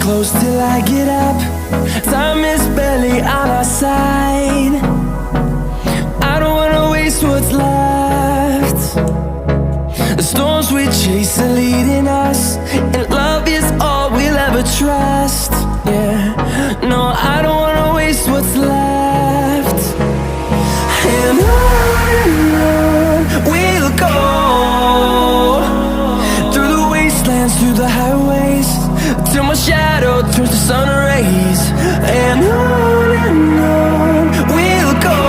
Close till I get up. Time is barely on our side. I don't wanna waste what's left. The storms we chase are leading us, and love is all we'll ever trust. Yeah, no, I don't wanna waste what's left. And on we'll go, through the wastelands, through the highways, till my shadow turns to sun rays. And on we'll go,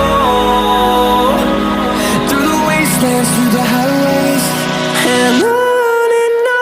through the wastelands, through the highways, and on we'll go.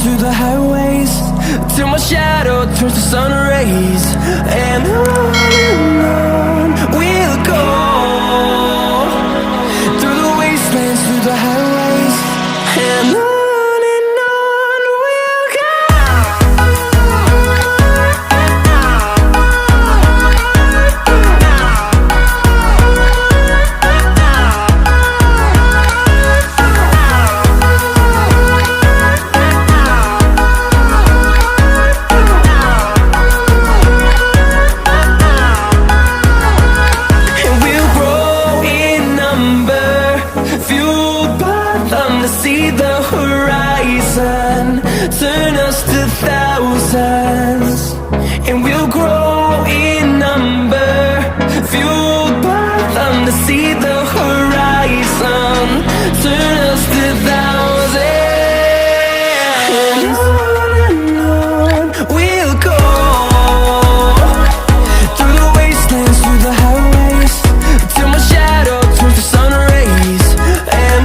Through the highways, till my shadow turns to sun rays. And on we'll go, through the wastelands, through the highways, and on we'll go. See the horizon turn us to thousands, and we'll grow in number, fueled by them. To see the horizon turn us to thousands, and on we'll go, through the wastelands, through the highways, till my shadow turns to sun rays. And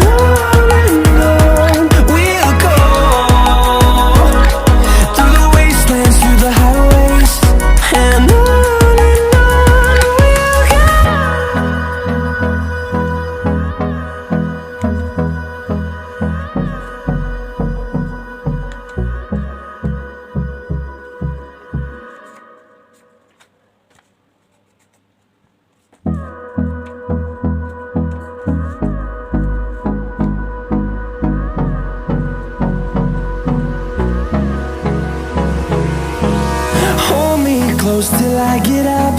close till I get up.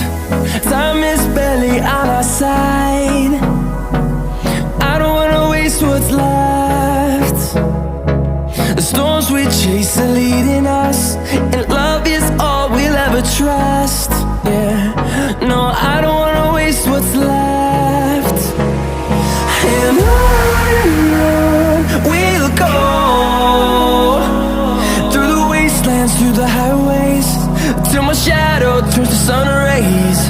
Time is barely on our side. I don't wanna waste what's left. The storms we chase are leading us, and love is all we'll ever trust. Yeah, no, I don't wanna waste what's left. And on we'll go, through the wastelands, through the highways, till my shadow turns to sun rays.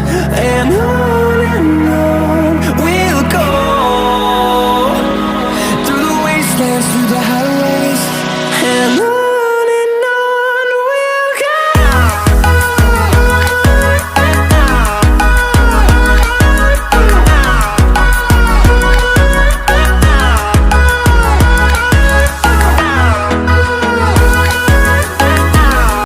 And on